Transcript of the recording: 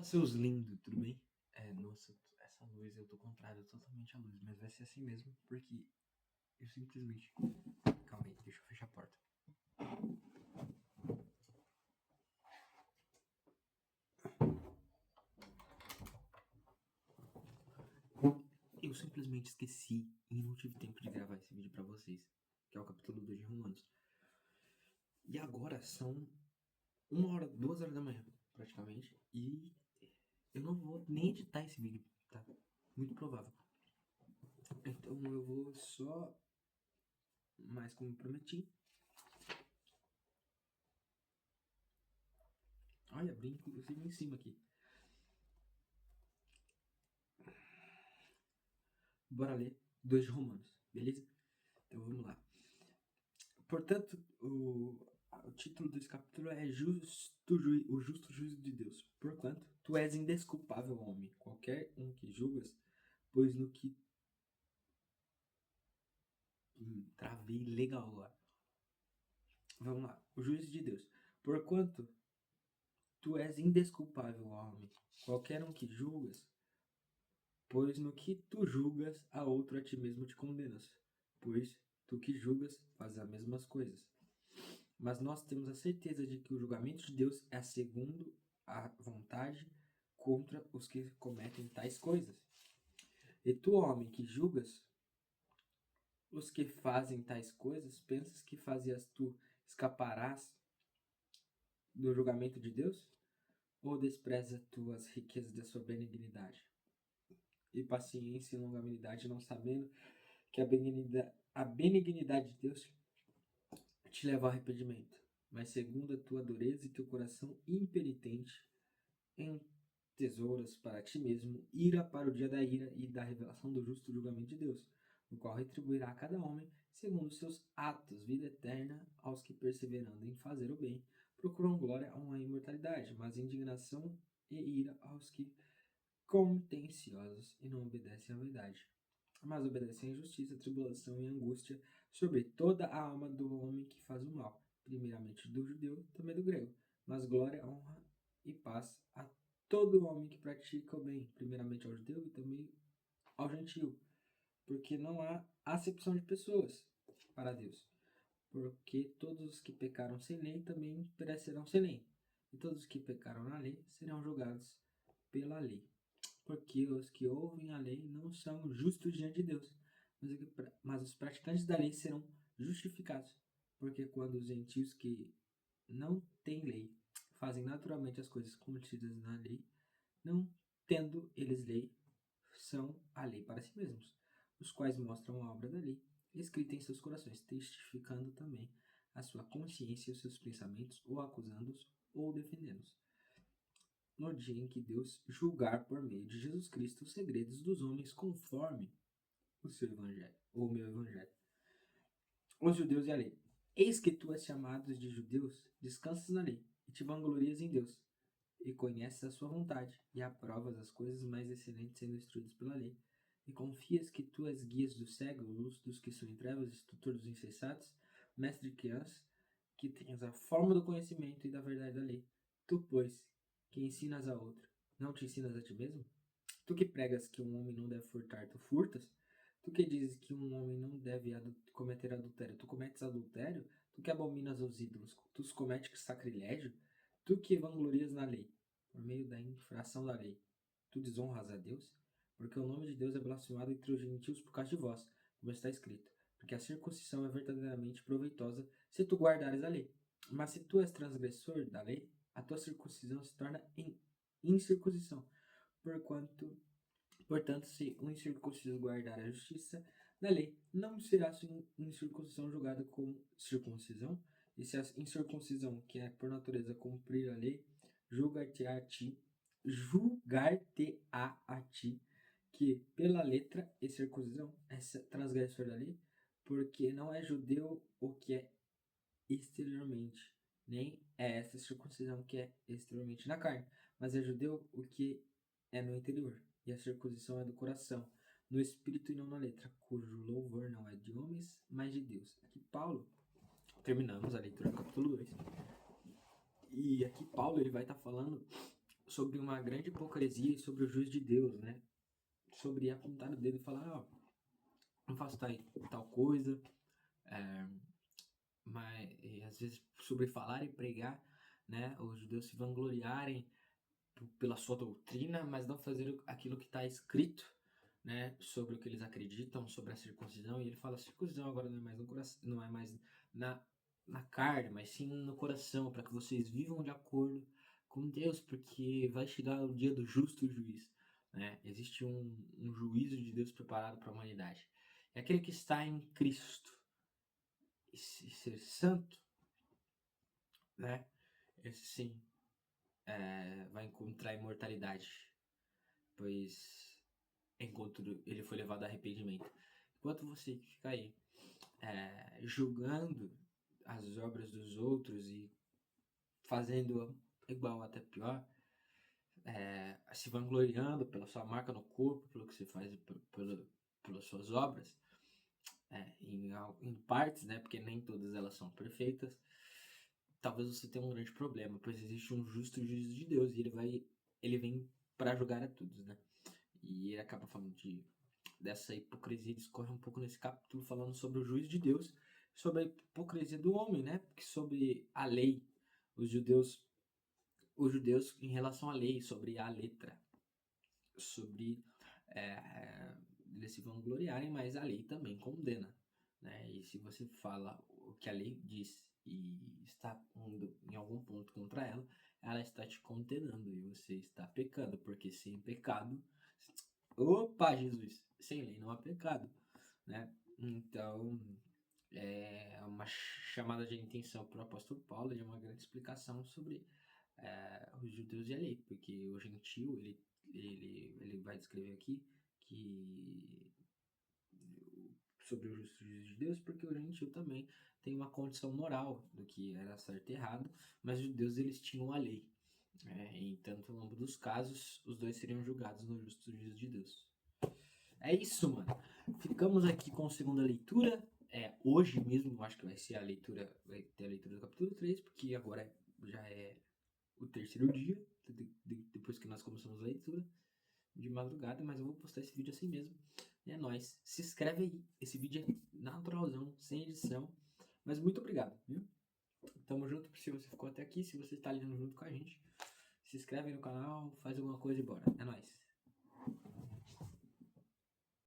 seus lindos, tudo bem? Nossa, essa luz, eu tô contrário totalmente à luz, mas vai ser assim mesmo, porque eu simplesmente... Calma aí, deixa eu fechar a porta. Eu simplesmente esqueci e não tive tempo de gravar esse vídeo pra vocês, que é o capítulo 2 de Romanos. E agora são 1 hora, 2 horas da manhã, praticamente, e eu não vou nem editar esse vídeo, tá? Muito provável. Então eu vou só, mais como prometi. Olha, abri inclusive em cima aqui. Bora ler 2 de Romanos, beleza? Então vamos lá. Portanto, o título desse capítulo é o justo juízo de Deus. Porquanto, tu és indesculpável, homem, qualquer um que julgas, pois no que... travei legal lá. Vamos lá. O juízo de Deus. Porquanto, tu és indesculpável, homem, qualquer um que julgas, pois no que tu julgas, a outro a ti mesmo te condenas. Pois tu que julgas, fazes as mesmas coisas. Mas nós temos a certeza de que o julgamento de Deus é segundo a vontade contra os que cometem tais coisas. E tu, homem, que julgas os que fazem tais coisas, pensas que fazias tu escaparás do julgamento de Deus? Ou despreza tu as riquezas da sua benignidade e paciência e longanimidade, não sabendo que a benignidade de Deus te leva ao arrependimento? Mas segundo a tua dureza e teu coração impenitente, em tesouras para ti mesmo, ira para o dia da ira e da revelação do justo julgamento de Deus, o qual retribuirá a cada homem segundo os seus atos, vida eterna aos que, perseverando em fazer o bem, procuram glória a uma imortalidade, mas indignação e ira aos que, contenciosos, e não obedecem à verdade, mas obedecem à injustiça, tribulação e angústia sobre toda a alma do homem que faz o mal, primeiramente do judeu, também do grego, mas glória, honra e paz a todo homem que pratica o bem, primeiramente ao judeu e também ao gentio, porque não há acepção de pessoas para Deus, porque todos os que pecaram sem lei também perecerão sem lei, e todos os que pecaram na lei serão julgados pela lei. Porque os que ouvem a lei não são justos diante de Deus, mas os praticantes da lei serão justificados. Porque quando os gentios que não têm lei fazem naturalmente as coisas contidas na lei, não tendo eles lei, são a lei para si mesmos, os quais mostram a obra da lei, escrita em seus corações, testificando também a sua consciência e os seus pensamentos, ou acusando-os, ou defendendo-os, no dia em que Deus julgar por meio de Jesus Cristo os segredos dos homens conforme o seu evangelho, ou o meu evangelho. Os judeus e a lei. Eis que tu és chamado de judeus, descansas na lei, e te vanglorias em Deus, e conheces a sua vontade, e aprovas as coisas mais excelentes sendo instruídos pela lei, e confias que tu és guias dos cegos, luz dos que são em trevas, instrutor dos insensatos, mestre de crianças, que tens a forma do conhecimento e da verdade da lei. Tu, pois, que ensinas a outro, não te ensinas a ti mesmo? Tu que pregas que um homem não deve furtar, tu furtas? Tu que dizes que um homem não deve cometer adultério, tu cometes adultério? Tu que abominas os ídolos, tu cometes sacrilégio? Tu que vanglorias na lei, por meio da infração da lei, tu desonras a Deus? Porque o nome de Deus é blasfemado entre os gentios por causa de vós, como está escrito. Porque a circuncisão é verdadeiramente proveitosa se tu guardares a lei. Mas se tu és transgressor da lei, a tua circuncisão se torna em incircuncisão. Portanto, se um incircunciso guardar a justiça da lei, não será sua incircuncisão julgada como circuncisão, e se a incircuncisão, que é por natureza cumprir a lei, julgar-te-á a ti, que pela letra e circuncisão é transgressor da lei, porque não é judeu o que é exteriormente, nem é essa circuncisão que é exteriormente na carne, mas é judeu o que é no interior, e a circuncisão é do coração, no espírito e não na letra, cujo louvor não é de homens, mas de Deus. Aqui Paulo, terminamos a leitura do capítulo 2, e aqui Paulo ele vai estar falando sobre uma grande hipocrisia e sobre o juiz de Deus, né? Sobre apontar o dedo e falar, ó, não faço tal coisa, é, mas e às vezes sobre falar e pregar, né? Os judeus se vangloriarem pela sua doutrina, mas não fazer aquilo que está escrito, né? Sobre o que eles acreditam, sobre a circuncisão. E ele fala, a circuncisão agora não é mais no coração, não é mais na carne, mas sim no coração, para que vocês vivam de acordo com Deus, porque vai chegar o dia do justo juiz, né? Existe um juízo de Deus preparado para a humanidade. É aquele que está em Cristo e ser santo, né? Esse sim vai encontrar imortalidade, pois enquanto ele foi levado a arrependimento. Enquanto você fica aí julgando as obras dos outros e fazendo igual até pior, se vangloriando pela sua marca no corpo, pelo que você faz, pelas suas obras, em partes, né, porque nem todas elas são perfeitas, talvez você tenha um grande problema, pois existe um justo juízo de Deus e ele vem para julgar a todos, né? E ele acaba falando dessa hipocrisia, discorre um pouco nesse capítulo falando sobre o juízo de Deus, sobre a hipocrisia do homem, né? Porque sobre a lei, os judeus em relação à lei, sobre a letra, sobre eles se vangloriarem, mas a lei também condena, né? E se você fala o que a lei diz e está indo em algum ponto contra ela, ela está te condenando e você está pecando, porque sem pecado, opa, Jesus, sem lei não há pecado, né? Então, é uma chamada de atenção para o apóstolo Paulo e é uma grande explicação sobre os judeus e a lei, porque o gentio, ele vai descrever aqui que sobre o juízo de Deus, porque o gentio também tem uma condição moral do que era certo e errado, mas os judeus eles tinham a lei. Em tanto em ambos dos casos, os dois seriam julgados no justo juízo de Deus. É isso, mano. Ficamos aqui com a segunda leitura. Hoje mesmo, acho que vai ser vai ter a leitura do capítulo 3, porque agora já é o terceiro dia, depois que nós começamos a leitura, de madrugada, mas eu vou postar esse vídeo assim mesmo. É nóis. Se inscreve aí. Esse vídeo é naturalzão, sem edição. Mas muito obrigado, viu? Tamo junto se você ficou até aqui, se você está lendo junto com a gente. Se inscreve aí no canal, faz alguma coisa e bora. É nóis.